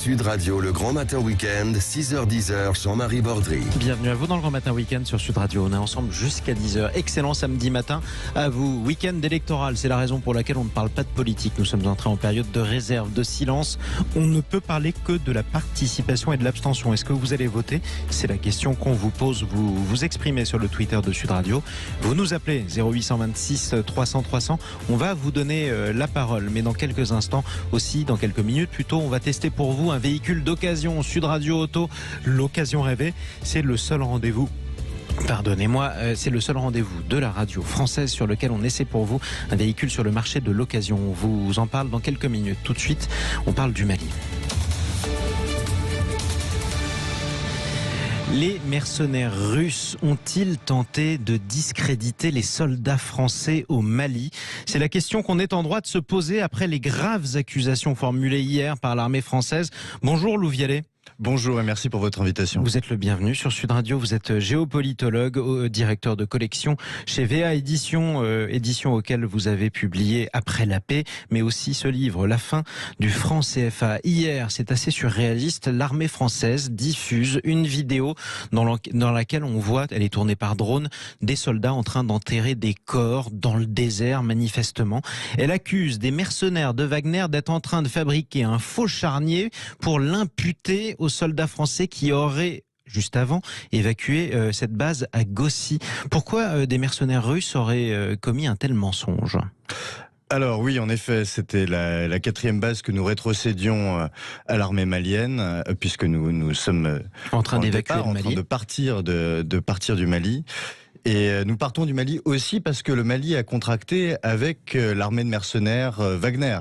Sud Radio, le Grand Matin Week-end, 6h-10h, Jean-Marie Bordry. Bienvenue à vous dans le Grand Matin Week-end sur Sud Radio. On est ensemble jusqu'à 10h. Excellent samedi matin à vous. Week-end électoral, c'est la raison pour laquelle on ne parle pas de politique. Nous sommes entrés en période de réserve, de silence. On ne peut parler que de la participation et de l'abstention. Est-ce que vous allez voter? C'est la question qu'on vous pose. Vous vous exprimez sur le Twitter de Sud Radio. Vous nous appelez 0826 300 300. On va vous donner la parole. Mais dans quelques instants aussi, dans quelques minutes plutôt, on va tester pour vous un véhicule d'occasion. Sud Radio Auto, l'occasion rêvée. C'est le seul rendez-vous. Pardonnez-moi, c'est le seul rendez-vous de la radio française sur lequel on essaie pour vous un véhicule sur le marché de l'occasion. On vous en parle dans quelques minutes. Tout de suite, on parle du Mali. Les mercenaires russes ont-ils tenté de discréditer les soldats français au Mali? C'est la question qu'on est en droit de se poser après les graves accusations formulées hier par l'armée française. Bonjour Lou Vialet. Bonjour et merci pour votre invitation. Vous êtes le bienvenu sur Sud Radio. Vous êtes géopolitologue, directeur de collection chez VA Édition, édition auquel vous avez publié Après la paix, mais aussi ce livre, La fin du franc CFA. Hier, c'est assez surréaliste, l'armée française diffuse une vidéo dans laquelle on voit, elle est tournée par drone, des soldats en train d'enterrer des corps dans le désert manifestement. Elle accuse des mercenaires de Wagner d'être en train de fabriquer un faux charnier pour l'imputer aux soldats français qui auraient juste avant évacué cette base à Gossi. Pourquoi des mercenaires russes auraient commis un tel mensonge ? Alors oui, en effet, c'était la quatrième base que nous rétrocédions à l'armée malienne, puisque nous sommes en train d'évacuer le Mali, en train de partir du Mali. Et nous partons du Mali aussi parce que le Mali a contracté avec l'armée de mercenaires Wagner.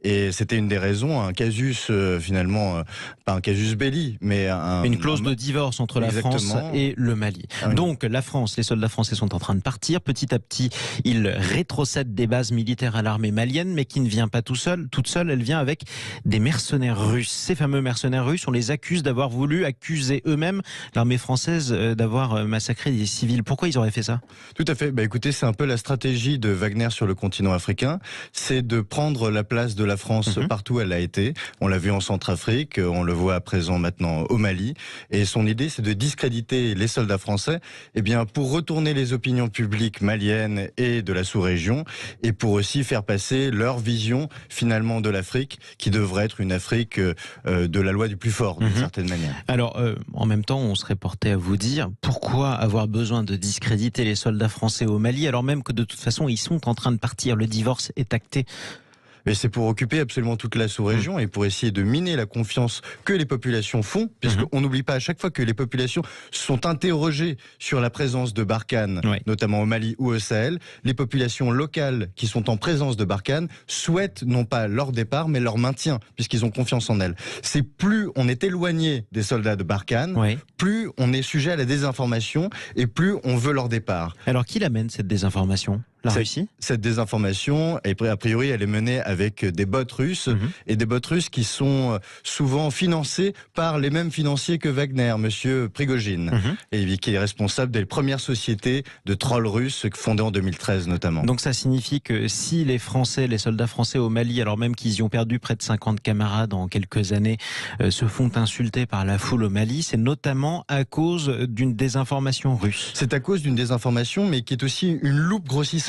Et c'était une des raisons, un casus finalement, pas un casus belli, mais une clause de divorce entre la France et le Mali. Ah oui. Donc la France, les soldats français sont en train de partir. Petit à petit, ils rétrocèdent des bases militaires à l'armée malienne, mais qui ne vient pas toute seule, elle vient avec des mercenaires russes. Ces fameux mercenaires russes, on les accuse d'avoir voulu accuser eux-mêmes l'armée française d'avoir massacré des civils. Pourquoi ils auraient fait ça? Tout à fait. Écoutez, c'est un peu la stratégie de Wagner sur le continent africain, c'est de prendre la place de la France partout où elle a été. On l'a vu en Centrafrique, on le voit à présent maintenant au Mali. Et son idée, c'est de discréditer les soldats français, pour retourner les opinions publiques maliennes et de la sous-région, et pour aussi faire passer leur vision finalement de l'Afrique, qui devrait être une Afrique de la loi du plus fort, d'une certaine manière. Alors, en même temps, on serait porté à vous dire, pourquoi avoir besoin de discréditer les soldats français au Mali, alors même que de toute façon, ils sont en train de partir, le divorce est acté? Mais c'est pour occuper absolument toute la sous-région et pour essayer de miner la confiance que les populations font, puisqu'on n'oublie pas à chaque fois que les populations sont interrogées sur la présence de Barkhane, notamment au Mali ou au Sahel, les populations locales qui sont en présence de Barkhane souhaitent non pas leur départ, mais leur maintien, puisqu'ils ont confiance en elles. C'est plus on est éloigné des soldats de Barkhane, plus on est sujet à la désinformation et plus on veut leur départ. Alors qui l'amène cette désinformation ? La Russie ? Cette désinformation, a priori, elle est menée avec des bots russes, et des bots russes qui sont souvent financés par les mêmes financiers que Wagner, monsieur Prigojine, et qui est responsable des premières sociétés de trolls russes fondées en 2013 notamment. Donc ça signifie que si les soldats français au Mali, alors même qu'ils y ont perdu près de 50 camarades en quelques années, se font insulter par la foule au Mali, c'est notamment à cause d'une désinformation russe. C'est à cause d'une désinformation, mais qui est aussi une loupe grossissante.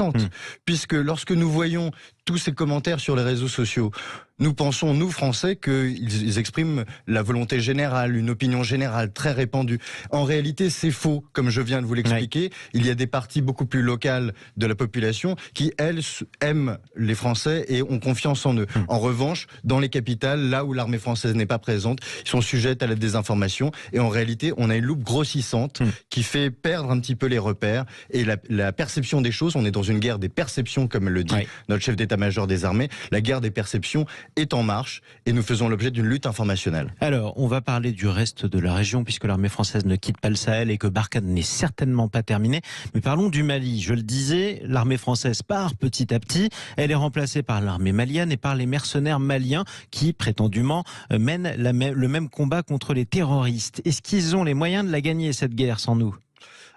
Puisque lorsque nous voyons tous ces commentaires sur les réseaux sociaux, nous pensons, nous Français, qu'ils expriment la volonté générale, une opinion générale très répandue. En réalité, c'est faux, comme je viens de vous l'expliquer. Il y a des parties beaucoup plus locales de la population qui, elles, aiment les Français et ont confiance en eux. En revanche, dans les capitales, là où l'armée française n'est pas présente, ils sont sujets à la désinformation. Et en réalité, on a une loupe grossissante qui fait perdre un petit peu les repères et la perception des choses. On est dans une guerre des perceptions, comme le dit notre chef d'état-major des armées. La guerre des perceptions est en marche et nous faisons l'objet d'une lutte informationnelle. Alors, on va parler du reste de la région puisque l'armée française ne quitte pas le Sahel et que Barkhane n'est certainement pas terminée. Mais parlons du Mali. Je le disais, l'armée française part petit à petit. Elle est remplacée par l'armée malienne et par les mercenaires maliens qui, prétendument, mènent le même combat contre les terroristes. Est-ce qu'ils ont les moyens de la gagner, cette guerre, sans nous ?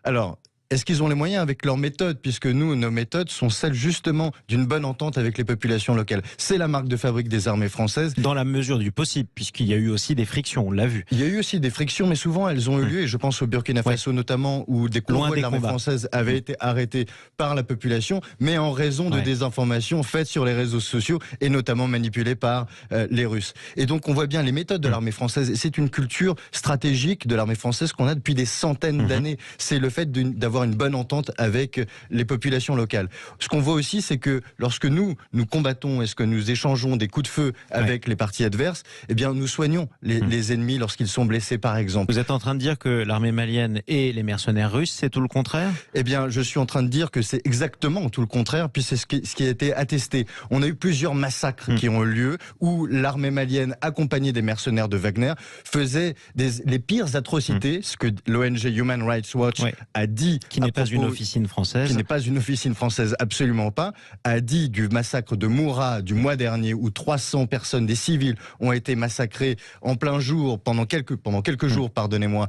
Alors, est-ce qu'ils ont les moyens avec leurs méthodes, puisque nous, nos méthodes sont celles justement d'une bonne entente avec les populations locales. C'est la marque de fabrique des armées françaises. Dans la mesure du possible, puisqu'il y a eu aussi des frictions, on l'a vu. Il y a eu aussi des frictions, mais souvent elles ont eu lieu, et je pense au Burkina Faso notamment, où des convois de l'armée française avaient été arrêtés par la population, mais en raison de désinformations faites sur les réseaux sociaux, et notamment manipulées par les Russes. Et donc on voit bien les méthodes de l'armée française, et c'est une culture stratégique de l'armée française qu'on a depuis des centaines d'années. C'est le fait d'avoir une bonne entente avec les populations locales. Ce qu'on voit aussi, c'est que lorsque nous combattons, est-ce que nous échangeons des coups de feu avec les partis adverses, eh bien nous soignons les ennemis lorsqu'ils sont blessés, par exemple. Vous êtes en train de dire que l'armée malienne et les mercenaires russes, c'est tout le contraire? Eh bien, je suis en train de dire que c'est exactement tout le contraire, puis c'est ce qui a été attesté. On a eu plusieurs massacres qui ont eu lieu, où l'armée malienne, accompagnée des mercenaires de Wagner, faisait les pires atrocités, ce que l'ONG Human Rights Watch a dit. Qui n'est pas une officine française. Qui n'est pas une officine française, absolument pas, a dit du massacre de Moura du mois dernier, où 300 personnes, des civils, ont été massacrés en plein jour, pendant quelques jours, pardonnez-moi,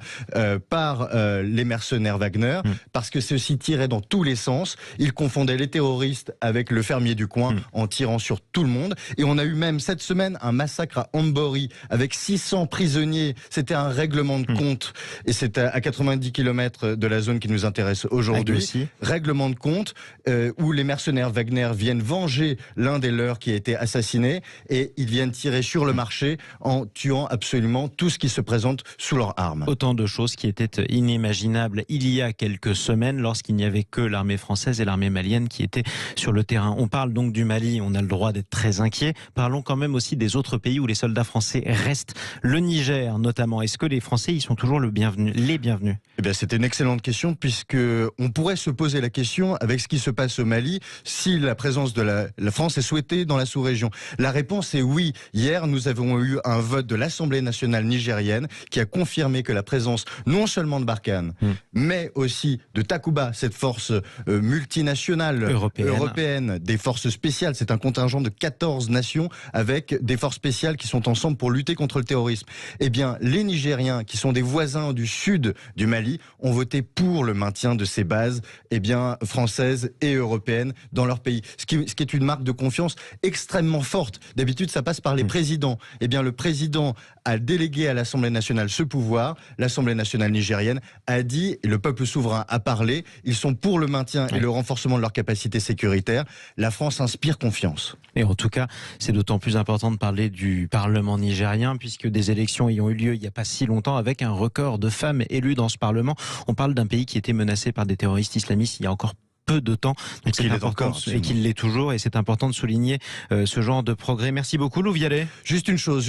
par les mercenaires Wagner, parce que ceux-ci tiraient dans tous les sens. Ils confondaient les terroristes avec le fermier du coin en tirant sur tout le monde. Et on a eu même cette semaine un massacre à Ambori avec 600 prisonniers. C'était un règlement de compte, et c'est à 90 km de la zone qui nous intéresse aujourd'hui. Règlement de compte où les mercenaires Wagner viennent venger l'un des leurs qui a été assassiné, et ils viennent tirer sur le marché en tuant absolument tout ce qui se présente sous leurs armes. Autant de choses qui étaient inimaginables il y a quelques semaines, lorsqu'il n'y avait que l'armée française et l'armée malienne qui étaient sur le terrain. On parle donc du Mali, on a le droit d'être très inquiet. Parlons quand même aussi des autres pays où les soldats français restent. Le Niger notamment. Est-ce que les Français y sont toujours les bienvenus? Eh bien, c'était une excellente question, puisque on pourrait se poser la question, avec ce qui se passe au Mali, si la présence de la France est souhaitée dans la sous-région. La réponse est oui. Hier, nous avons eu un vote de l'Assemblée nationale nigérienne qui a confirmé que la présence non seulement de Barkhane, mais aussi de Takuba, cette force multinationale européenne, des forces spéciales, c'est un contingent de 14 nations avec des forces spéciales qui sont ensemble pour lutter contre le terrorisme. Eh bien, les Nigériens, qui sont des voisins du sud du Mali, ont voté pour le maintien de ces bases françaises et européennes dans leur pays. Ce qui est une marque de confiance extrêmement forte. D'habitude, ça passe par les présidents. Eh bien, le président a délégué à l'Assemblée nationale ce pouvoir. L'Assemblée nationale nigérienne a dit, et le peuple souverain a parlé, ils sont pour le maintien et le renforcement de leurs capacités sécuritaires. La France inspire confiance. Et en tout cas, c'est d'autant plus important de parler du Parlement nigérien, puisque des élections y ont eu lieu il n'y a pas si longtemps, avec un record de femmes élues dans ce Parlement. On parle d'un pays qui était menacé par des terroristes islamistes il y a encore peu de temps, donc c'est important, et qu'il l'est toujours, et c'est important de souligner ce genre de progrès. Merci beaucoup, Lou Vialet. Juste une chose,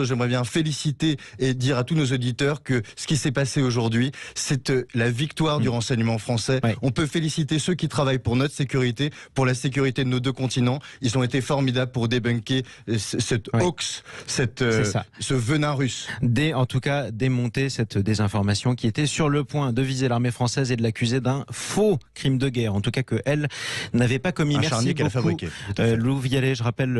j'aimerais bien féliciter et dire à tous nos auditeurs que ce qui s'est passé aujourd'hui, c'est la victoire du renseignement français. On peut féliciter ceux qui travaillent pour notre sécurité, pour la sécurité de nos deux continents. Ils ont été formidables pour débunker cette hoax, ce venin russe. En tout cas, démonter cette désinformation qui était sur le point de viser l'armée française et de l'accuser d'un faux crime de guerre. En tout cas, qu'elle n'avait pas commis. Merci beaucoup, Lou Vialet. Je rappelle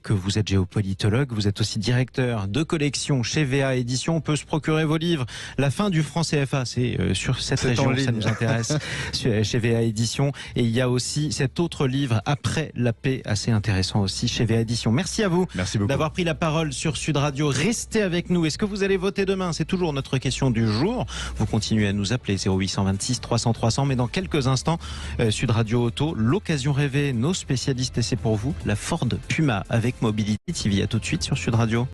que vous êtes géopolitologue, vous êtes aussi directeur de collection chez VA Édition. On peut se procurer vos livres. La fin du franc CFA, c'est sur cette région, ça nous intéresse, chez VA Édition. Et il y a aussi cet autre livre, Après la paix, assez intéressant aussi chez VA Édition. Merci à vous d'avoir pris la parole sur Sud Radio. Restez avec nous. Est-ce que vous allez voter demain? C'est toujours notre question du jour. Vous continuez à nous appeler 0826 300 300, mais dans quelques instants, Sud Radio Auto, l'occasion rêvée, nos spécialistes, et c'est pour vous, la Ford Puma avec Mobility TV. À tout de suite sur Sud Radio.